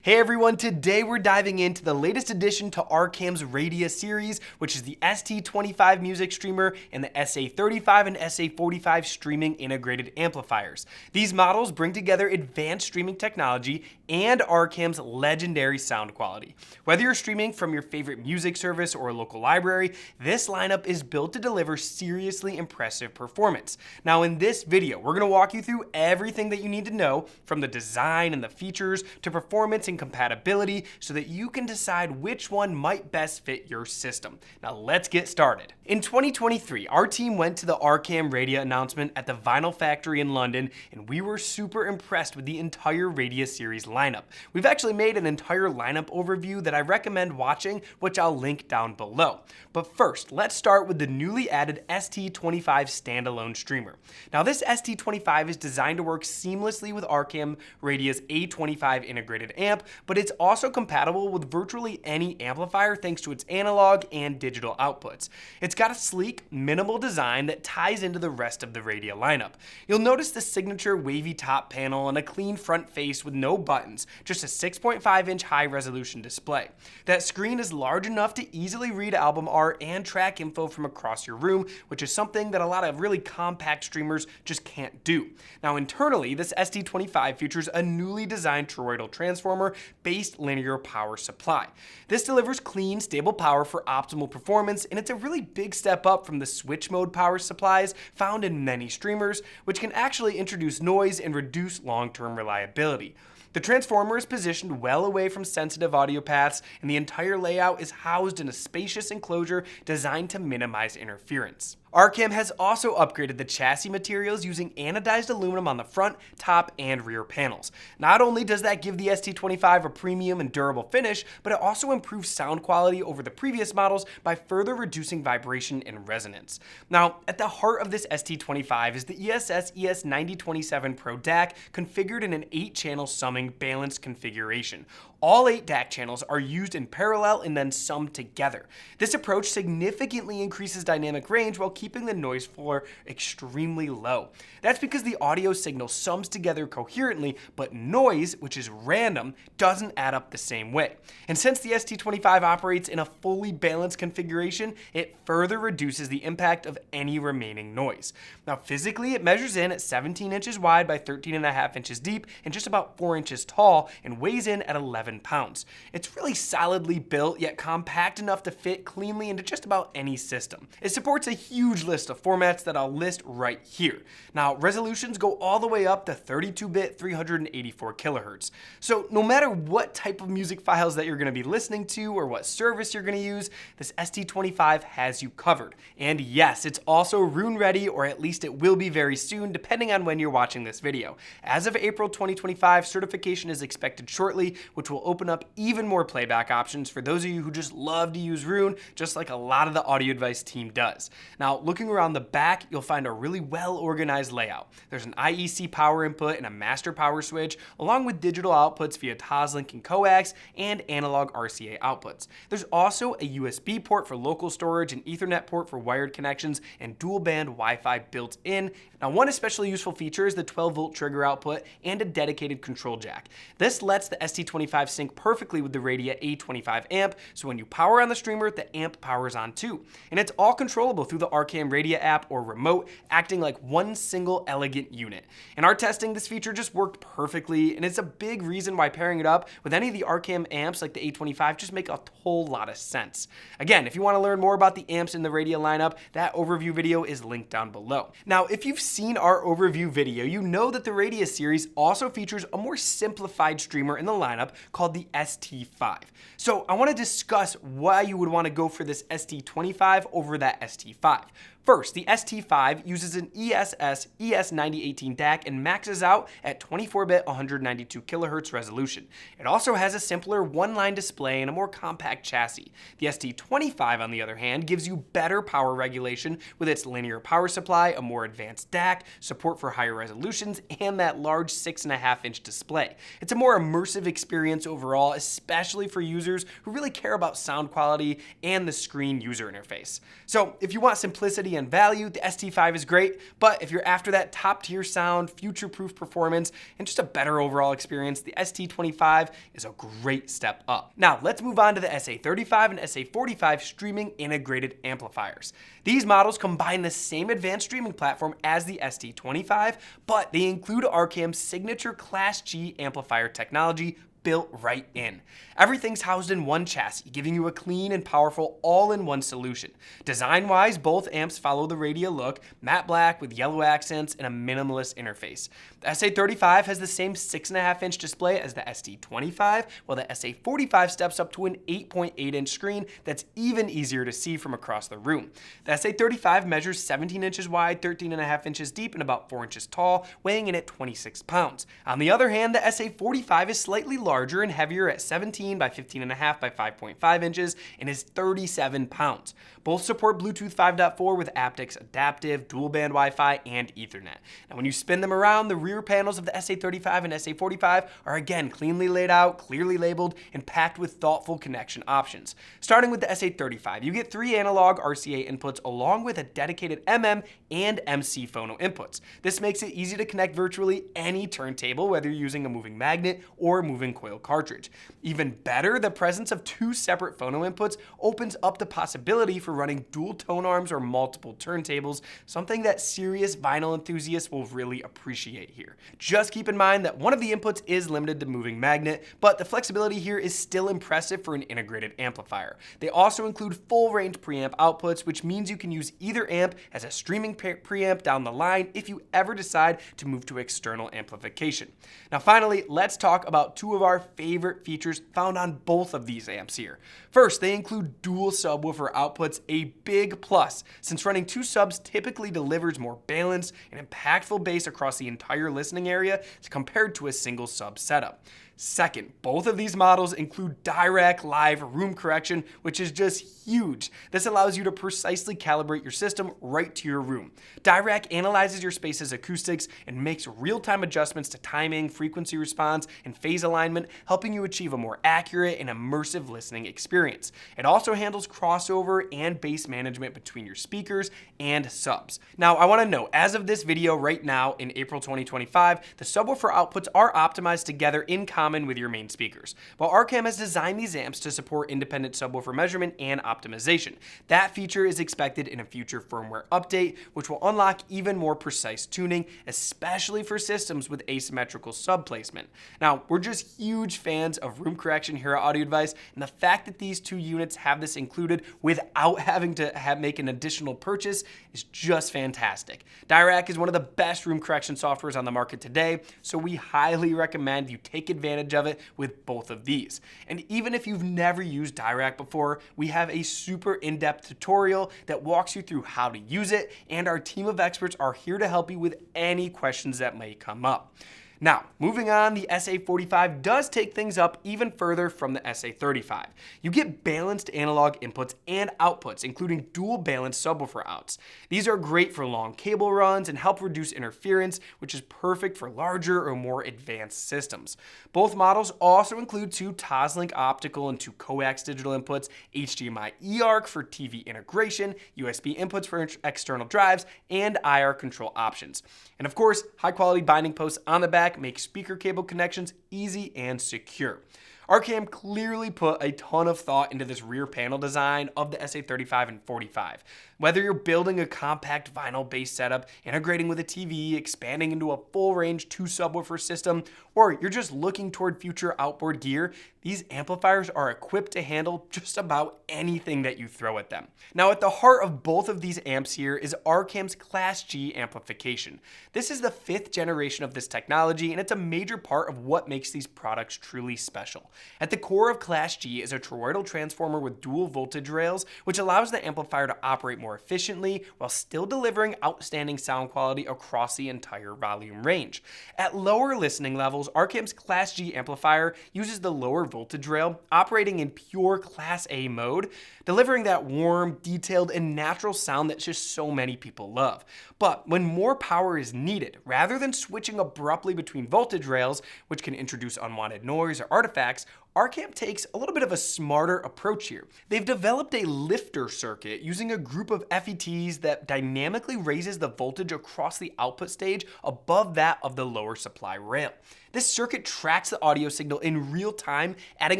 Hey everyone, today we're diving into the latest addition to ARCAM's Radia series, which is the ST25 music streamer and the SA35 and SA45 streaming integrated amplifiers. These models bring together advanced streaming technology and ARCAM's legendary sound quality. Whether you're streaming from your favorite music service or a local library, this lineup is built to deliver seriously impressive performance. Now in this video, we're going to walk you through everything that you need to know, from the design and the features to performance and compatibility, so that you can decide which one might best fit your system. Now let's get started. In 2023, our team went to the ARCAM Radia announcement at the Vinyl Factory in London, and we were super impressed with the entire Radia series lineup. We've actually made an entire lineup overview that I recommend watching, which I'll link down below. But first, let's start with the newly added ST25 standalone streamer. Now this ST25 is designed to work seamlessly with ARCAM Radia's A25 integrated amp, but it's also compatible with virtually any amplifier thanks to its analog and digital outputs. It's got a sleek, minimal design that ties into the rest of the Radia lineup. You'll notice the signature wavy top panel and a clean front face with no buttons, just a 6.5-inch high-resolution display. That screen is large enough to easily read album art and track info from across your room, which is something that a lot of really compact streamers just can't do. Now internally, this ST25 features a newly designed toroidal transformer-based linear power supply. This delivers clean, stable power for optimal performance, and it's a really big step up from the switch mode power supplies found in many streamers, which can actually introduce noise and reduce long-term reliability. The transformer is positioned well away from sensitive audio paths, and the entire layout is housed in a spacious enclosure designed to minimize interference. ARCAM has also upgraded the chassis materials using anodized aluminum on the front, top, and rear panels. Not only does that give the ST25 a premium and durable finish, but it also improves sound quality over the previous models by further reducing vibration and resonance. Now, at the heart of this ST25 is the ESS ES9027 Pro DAC configured in an 8-channel summing balanced configuration. All 8 DAC channels are used in parallel and then summed together. This approach significantly increases dynamic range while keeping the noise floor extremely low. That's because the audio signal sums together coherently, but noise, which is random, doesn't add up the same way. And since the ST25 operates in a fully balanced configuration, it further reduces the impact of any remaining noise. Now physically, it measures in at 17 inches wide by 13.5 inches deep and just about 4 inches tall, and weighs in at 11 pounds. It's really solidly built, yet compact enough to fit cleanly into just about any system. It supports a huge list of formats that I'll list right here. Now, resolutions go all the way up to 32-bit 384 kilohertz. So no matter what type of music files that you're going to be listening to or what service you're going to use, this ST25 has you covered. And yes, it's also Roon ready, or at least it will be very soon, depending on when you're watching this video. As of April 2025, certification is expected shortly, which will open up even more playback options for those of you who just love to use Roon, just like a lot of the Audio Advice team does. Now, looking around the back, you'll find a really well-organized layout. There's an IEC power input and a master power switch, along with digital outputs via Toslink and coax, and analog RCA outputs. There's also a USB port for local storage, an Ethernet port for wired connections, and dual-band Wi-Fi built in. Now, one especially useful feature is the 12-volt trigger output and a dedicated control jack. This lets the ST25 sync perfectly with the Radia A25 amp, so when you power on the streamer, the amp powers on too. And it's all controllable through the ARCAM Radia app or remote, acting like one single elegant unit. In our testing, this feature just worked perfectly, and it's a big reason why pairing it up with any of the ARCAM amps like the A25 just make a whole lot of sense. Again, if you want to learn more about the amps in the Radia lineup, that overview video is linked down below. Now, if you've seen our overview video, you know that the Radia series also features a more simplified streamer in the lineup called the ST5. So I want to discuss why you would want to go for this ST25 over that ST5. First, the ST5 uses an ESS ES9018 DAC and maxes out at 24-bit 192 kilohertz resolution. It also has a simpler one-line display and a more compact chassis. The ST25, on the other hand, gives you better power regulation with its linear power supply, a more advanced DAC, support for higher resolutions, and that large 6.5-inch display. It's a more immersive experience overall, especially for users who really care about sound quality and the screen user interface. So if you want simplicity and value, the ST5 is great, but if you're after that top-tier sound, future-proof performance, and just a better overall experience, the ST25 is a great step up. Now, let's move on to the SA35 and SA45 streaming integrated amplifiers. These models combine the same advanced streaming platform as the ST25, but they include ARCAM's signature Class G amplifier technology built right in. Everything's housed in one chassis, giving you a clean and powerful all-in-one solution. Design-wise, both amps follow the Radia look, matte black with yellow accents and a minimalist interface. The SA35 has the same 6.5-inch display as the ST25, while the SA45 steps up to an 8.8-inch screen that's even easier to see from across the room. The SA35 measures 17 inches wide, 13.5 inches deep, and about 4 inches tall, weighing in at 26 pounds. On the other hand, the SA45 is slightly larger and heavier at 17 by 15.5 by 5.5 inches and is 37 pounds. Both support Bluetooth 5.4 with aptX adaptive, dual band Wi-Fi, and Ethernet. Now when you spin them around, the rear panels of the SA35 and SA45 are again cleanly laid out, clearly labeled, and packed with thoughtful connection options. Starting with the SA35, you get 3 analog RCA inputs along with a dedicated MM and MC phono inputs. This makes it easy to connect virtually any turntable, whether you're using a moving magnet or moving coil cartridge. Even better, the presence of 2 separate phono inputs opens up the possibility for running dual tone arms or multiple turntables, something that serious vinyl enthusiasts will really appreciate here. Just keep in mind that one of the inputs is limited to moving magnet, but the flexibility here is still impressive for an integrated amplifier. They also include full range preamp outputs, which means you can use either amp as a streaming preamp down the line if you ever decide to move to external amplification. Now finally, let's talk about 2 of our favorite features found on both of these amps here. First, they include dual subwoofer outputs, a big plus, since running 2 subs typically delivers more balanced and impactful bass across the entire listening area compared to a single sub setup. Second, both of these models include Dirac live room correction, which is just huge. This allows you to precisely calibrate your system right to your room. Dirac analyzes your space's acoustics and makes real-time adjustments to timing, frequency response, and phase alignment, helping you achieve a more accurate and immersive listening experience. It also handles crossover and bass management between your speakers and subs. Now, I want to note, as of this video right now in April 2025, the subwoofer outputs are optimized together in common with your main speakers. While ARCAM has designed these amps to support independent subwoofer measurement and optimization. That feature is expected in a future firmware update, which will unlock even more precise tuning, especially for systems with asymmetrical sub placement. Now, we're just huge fans of room correction here at Audio Advice, and the fact that these 2 units have this included without having to make an additional purchase is just fantastic. Dirac is one of the best room correction softwares on the market today, so we highly recommend you take advantage of it with both of these. And even if you've never used Dirac before, we have a super in-depth tutorial that walks you through how to use it, and our team of experts are here to help you with any questions that may come up. Now, moving on, the SA45 does take things up even further from the SA35. You get balanced analog inputs and outputs, including dual balanced subwoofer outs. These are great for long cable runs and help reduce interference, which is perfect for larger or more advanced systems. Both models also include 2 Toslink optical and 2 coax digital inputs, HDMI eARC for TV integration, USB inputs for external drives, and IR control options. And of course, high quality binding posts on the back make speaker cable connections easy and secure. ARCAM clearly put a ton of thought into this rear panel design of the SA35 and 45. Whether you're building a compact vinyl-based setup, integrating with a TV, expanding into a full-range 2 subwoofer system, or you're just looking toward future outboard gear, these amplifiers are equipped to handle just about anything that you throw at them. Now, at the heart of both of these amps here is ARCAM's Class G Amplification. This is the 5th generation of this technology, and it's a major part of what makes these products truly special. At the core of Class G is a toroidal transformer with dual voltage rails, which allows the amplifier to operate more efficiently while still delivering outstanding sound quality across the entire volume range. At lower listening levels, ARCAM's Class G amplifier uses the lower voltage rail, operating in pure Class A mode, delivering that warm, detailed, and natural sound that just so many people love. But when more power is needed, rather than switching abruptly between voltage rails, which can introduce unwanted noise or artifacts, ARCAM takes a little bit of a smarter approach here. They've developed a lifter circuit using a group of FETs that dynamically raises the voltage across the output stage above that of the lower supply rail. This circuit tracks the audio signal in real time, adding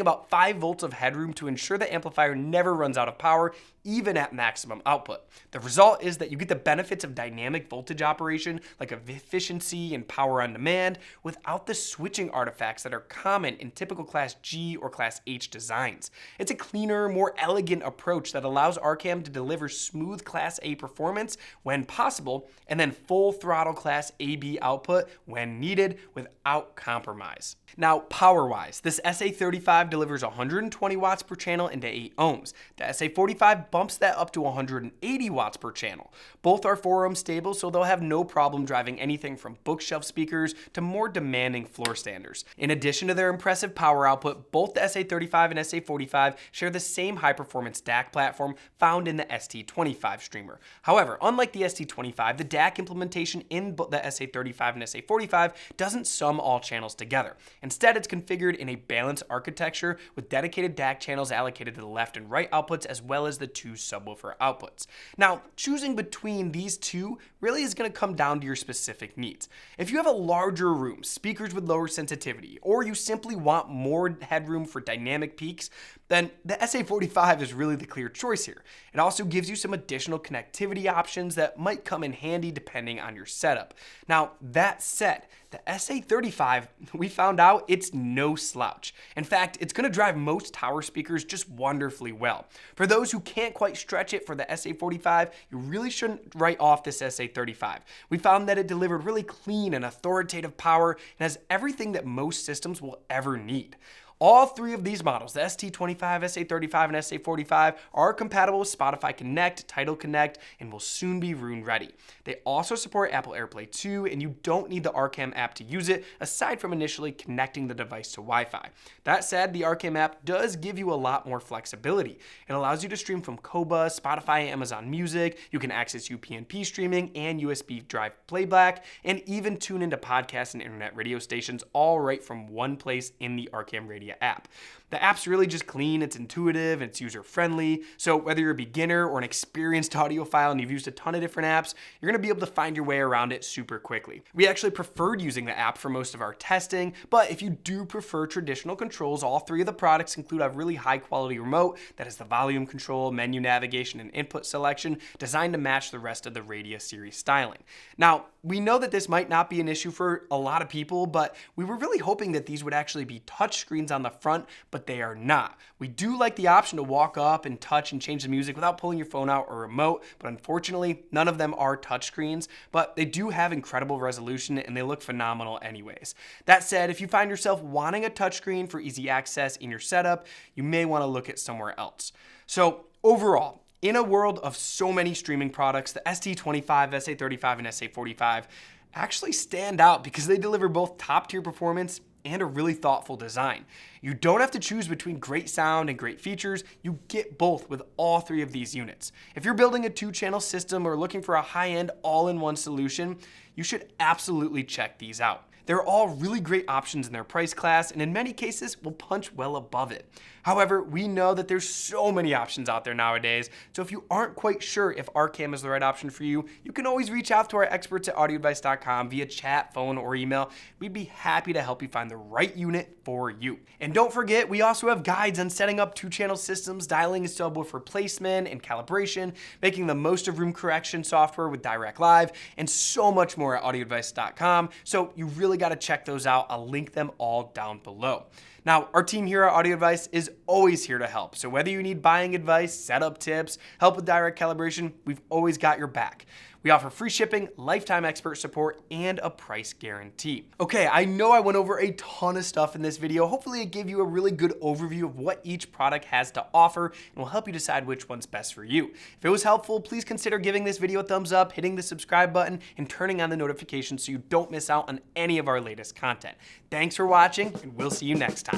about 5 volts of headroom to ensure the amplifier never runs out of power, even at maximum output. The result is that you get the benefits of dynamic voltage operation, like efficiency and power on demand, without the switching artifacts that are common in typical Class G or Class H designs. It's a cleaner, more elegant approach that allows ARCAM to deliver smooth Class A performance when possible, and then full throttle Class AB output when needed without compromise. Now, power-wise, this SA35 delivers 120 watts per channel into 8 ohms. The SA45 bumps that up to 180 watts per channel. Both are 4 ohm stable, so they'll have no problem driving anything from bookshelf speakers to more demanding floor standers. In addition to their impressive power output, both the SA35 and SA45 share the same high-performance DAC platform found in the ST25 streamer. However, unlike the ST25, the DAC implementation in the SA35 and SA45 doesn't sum all channels together. Instead, it's configured in a balanced architecture with dedicated DAC channels allocated to the left and right outputs as well as the 2 subwoofer outputs. Now, choosing between these two really is going to come down to your specific needs. If you have a larger room, speakers with lower sensitivity, or you simply want more headroom for dynamic peaks, then the SA45 is really the clear choice here. It also gives you some additional connectivity options that might come in handy depending on your setup. Now, that said, the SA35, we found out it's no slouch. In fact, it's going to drive most tower speakers just wonderfully well. For those who can't quite stretch it for the SA45, you really shouldn't write off this SA35. We found that it delivered really clean and authoritative power and has everything that most systems will ever need. All 3 of these models, the ST25, SA35, and SA45, are compatible with Spotify Connect, Tidal Connect, and will soon be Roon ready. They also support Apple AirPlay 2, and you don't need the ARCAM app to use it, aside from initially connecting the device to Wi-Fi. That said, the ARCAM app does give you a lot more flexibility. It allows you to stream from Qobuz, Spotify, Amazon Music, you can access UPnP streaming and USB drive playback, and even tune into podcasts and internet radio stations, all right from one place in the ARCAM Radia app. The app's really just clean, it's intuitive, it's user-friendly, so whether you're a beginner or an experienced audiophile and you've used a ton of different apps, you're going to be able to find your way around it super quickly. We actually preferred using the app for most of our testing, but if you do prefer traditional controls, all 3 of the products include a really high-quality remote that has the volume control, menu navigation, and input selection designed to match the rest of the Radia series styling. Now, we know that this might not be an issue for a lot of people, but we were really hoping that these would actually be touchscreens on the front, but they are not. We do like the option to walk up and touch and change the music without pulling your phone out or remote, but unfortunately, none of them are touchscreens, but they do have incredible resolution and they look phenomenal anyways. That said, if you find yourself wanting a touchscreen for easy access in your setup, you may want to look at somewhere else. So overall, in a world of so many streaming products, the ST25, SA35, and SA45 actually stand out because they deliver both top-tier performance and a really thoughtful design. You don't have to choose between great sound and great features, you get both with all 3 of these units. If you're building a 2-channel system or looking for a high-end all-in-one solution, you should absolutely check these out. They're all really great options in their price class, and in many cases will punch well above it. However, we know that there's so many options out there nowadays, so if you aren't quite sure if ARCAM is the right option for you, you can always reach out to our experts at audioadvice.com via chat, phone, or email. We'd be happy to help you find the right unit for you. And don't forget, we also have guides on setting up 2-channel systems, dialing and subwoofer placement and calibration, making the most of room correction software with Dirac Live, and so much more at audioadvice.com, so you really got to check those out. I'll link them all down below. Now, our team here at Audio Advice is always here to help. So whether you need buying advice, setup tips, help with direct calibration, we've always got your back. We offer free shipping, lifetime expert support, and a price guarantee. Okay, I know I went over a ton of stuff in this video. Hopefully it gave you a really good overview of what each product has to offer and will help you decide which one's best for you. If it was helpful, please consider giving this video a thumbs up, hitting the subscribe button, and turning on the notifications so you don't miss out on any of our latest content. Thanks for watching, and we'll see you next time.